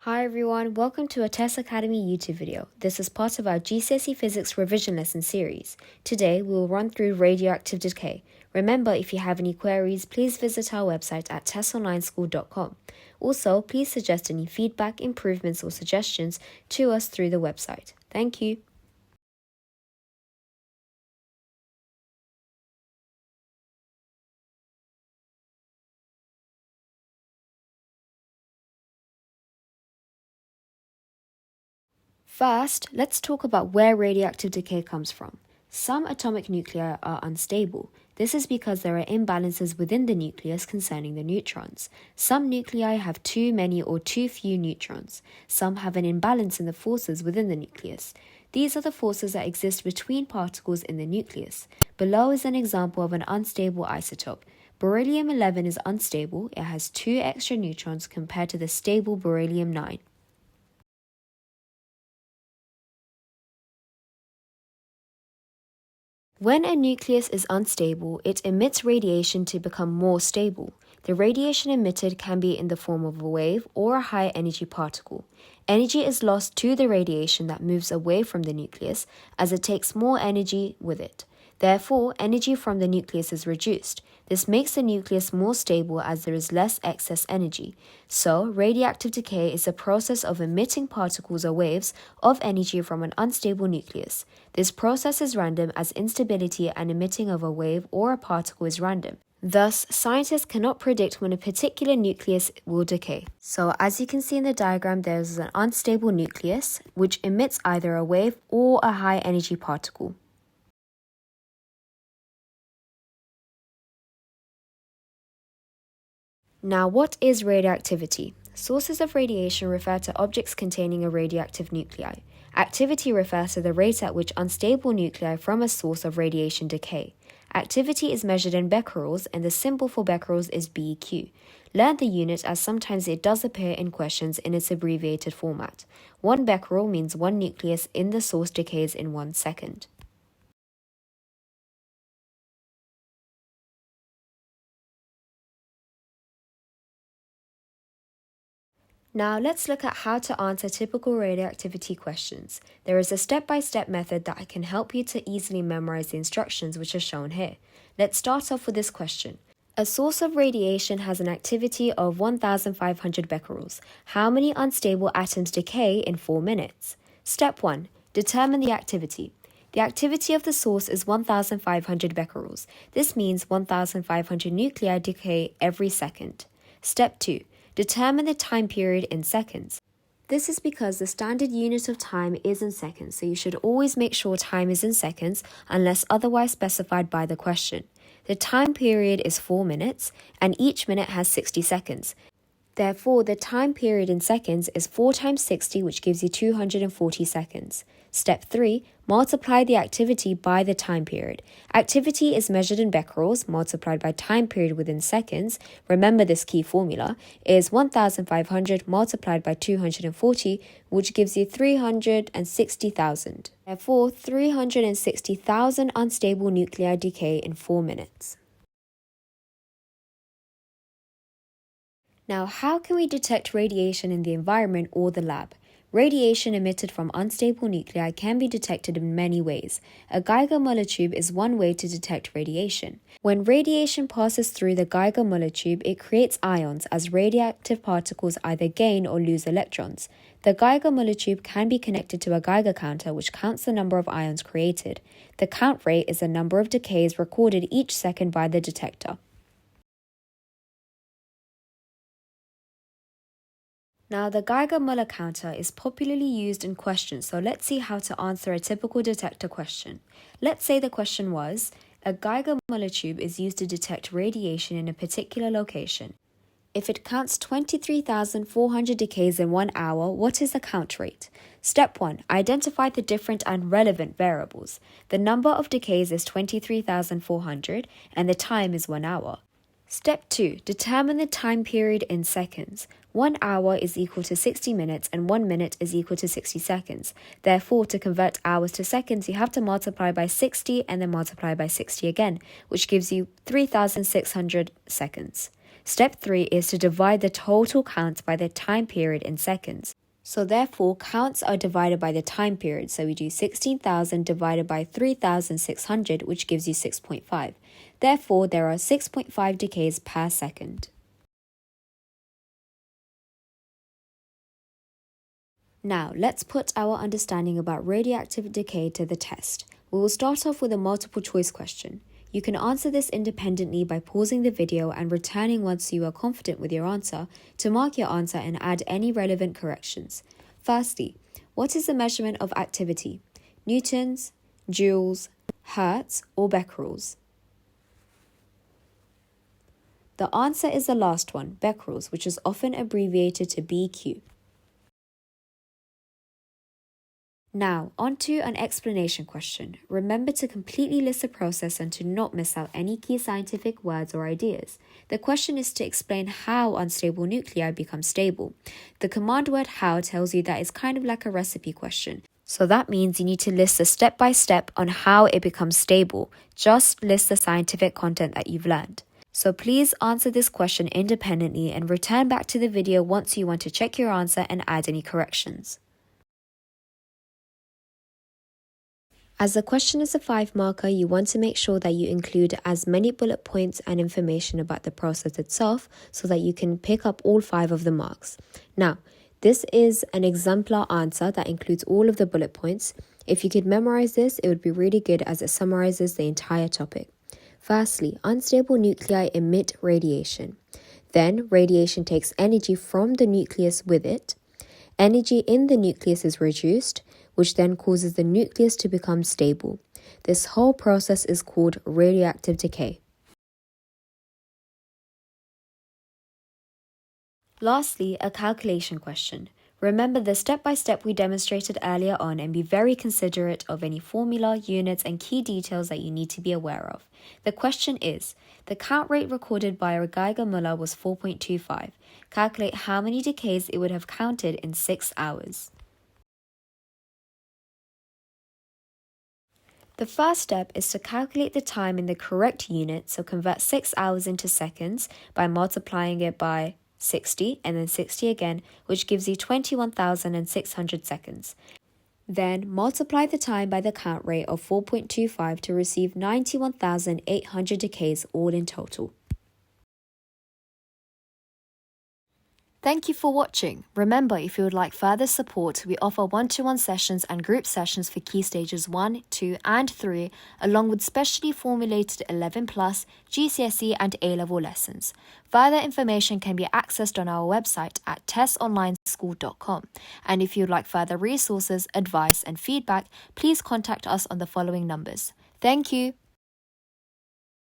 Hi everyone, welcome to a Tess Academy YouTube video. This is part of our GCSE Physics revision lesson series. Today we will run through radioactive decay. Remember, if you have any queries, please visit our website at tessonlineschool.com. Also, please suggest any feedback, improvements or suggestions to us through the website. Thank you. First, let's talk about where radioactive decay comes from. Some atomic nuclei are unstable. This is because there are imbalances within the nucleus concerning the neutrons. Some nuclei have too many or too few neutrons. Some have an imbalance in the forces within the nucleus. These are the forces that exist between particles in the nucleus. Below is an example of an unstable isotope. Beryllium-11 is unstable. It has 2 extra neutrons compared to the stable beryllium-9. When a nucleus is unstable, it emits radiation to become more stable. The radiation emitted can be in the form of a wave or a high-energy particle. Energy is lost to the radiation that moves away from the nucleus as it takes more energy with it. Therefore, energy from the nucleus is reduced. This makes the nucleus more stable as there is less excess energy. So, radioactive decay is a process of emitting particles or waves of energy from an unstable nucleus. This process is random as instability and emitting of a wave or a particle is random. Thus, scientists cannot predict when a particular nucleus will decay. So, as you can see in the diagram, there is an unstable nucleus which emits either a wave or a high energy particle. Now, what is radioactivity? Sources of radiation refer to objects containing a radioactive nuclei. Activity refers to the rate at which unstable nuclei from a source of radiation decay. Activity is measured in becquerels, and the symbol for becquerels is BeQ. Learn the unit as sometimes it does appear in questions in its abbreviated format. 1 becquerel means 1 nucleus in the source decays in 1 second. Now let's look at how to answer typical radioactivity questions. There is a step-by-step method that can help you to easily memorize the instructions which are shown here. Let's start off with this question. A source of radiation has an activity of 1,500 becquerels. How many unstable atoms decay in 4 minutes? Step 1. Determine the activity. The activity of the source is 1,500 becquerels. This means 1,500 nuclei decay every second. Step 2. Determine the time period in seconds. This is because the standard unit of time is in seconds, so you should always make sure time is in seconds unless otherwise specified by the question. The time period is 4 minutes, and each minute has 60 seconds. Therefore, the time period in seconds is 4 times 60, which gives you 240 seconds. Step 3. Multiply the activity by the time period. Activity is measured in becquerels multiplied by time period within seconds. Remember this key formula is 1,500 multiplied by 240, which gives you 360,000. Therefore, 360,000 unstable nuclei decay in 4 minutes. Now, how can we detect radiation in the environment or the lab? Radiation emitted from unstable nuclei can be detected in many ways. A Geiger Molotube is one way to detect radiation. When radiation passes through the Geiger Molotube, it creates ions as radioactive particles either gain or lose electrons. The Geiger Molotube can be connected to a Geiger counter which counts the number of ions created. The count rate is the number of decays recorded each second by the detector. Now, the Geiger-Müller counter is popularly used in questions, so let's see how to answer a typical detector question. Let's say the question was, a Geiger-Müller tube is used to detect radiation in a particular location. If it counts 23,400 decays in 1 hour, what is the count rate? Step 1. Identify the different and relevant variables. The number of decays is 23,400 and the time is 1 hour. Step 2. Determine the time period in seconds. 1 hour is equal to 60 minutes and 1 minute is equal to 60 seconds. Therefore, to convert hours to seconds, you have to multiply by 60 and then multiply by 60 again, which gives you 3,600 seconds. Step 3 is to divide the total counts by the time period in seconds. So therefore, counts are divided by the time period. So we do 16,000 divided by 3,600, which gives you 6.5. Therefore, there are 6.5 decays per second. Now, let's put our understanding about radioactive decay to the test. We will start off with a multiple choice question. You can answer this independently by pausing the video and returning once you are confident with your answer to mark your answer and add any relevant corrections. Firstly, what is the measurement of activity? Newtons, joules, hertz, or becquerels? The answer is the last one, becquerels, which is often abbreviated to BQ. Now, on to an explanation question. Remember to completely list the process and to not miss out any key scientific words or ideas. The question is to explain how unstable nuclei become stable. The command word how tells you that it's kind of like a recipe question. So that means you need to list the step-by-step on how it becomes stable. Just list the scientific content that you've learned. So please answer this question independently and return back to the video once you want to check your answer and add any corrections. As the question is a 5 marker, you want to make sure that you include as many bullet points and information about the process itself so that you can pick up all 5 of the marks. Now, this is an exemplar answer that includes all of the bullet points. If you could memorize this, it would be really good as it summarizes the entire topic. Firstly, unstable nuclei emit radiation. Then, radiation takes energy from the nucleus with it. Energy in the nucleus is reduced, which then causes the nucleus to become stable. This whole process is called radioactive decay. Lastly, a calculation question. Remember the step-by-step we demonstrated earlier on and be very considerate of any formula, units, and key details that you need to be aware of. The question is, the count rate recorded by a Geiger Molotube was 4.25. Calculate how many decays it would have counted in 6 hours. The first step is to calculate the time in the correct unit, so convert 6 hours into seconds by multiplying it by 60 and then 60 again, which gives you 21,600 seconds. Then multiply the time by the count rate of 4.25 to receive 91,800 decays all in total. Thank you for watching. Remember, if you would like further support, we offer one-to-one sessions and group sessions for key stages 1, 2 and 3, along with specially formulated 11+, GCSE and A-level lessons. Further information can be accessed on our website at tessonlineschool.com. And if you would like further resources, advice and feedback, please contact us on the following numbers. Thank you.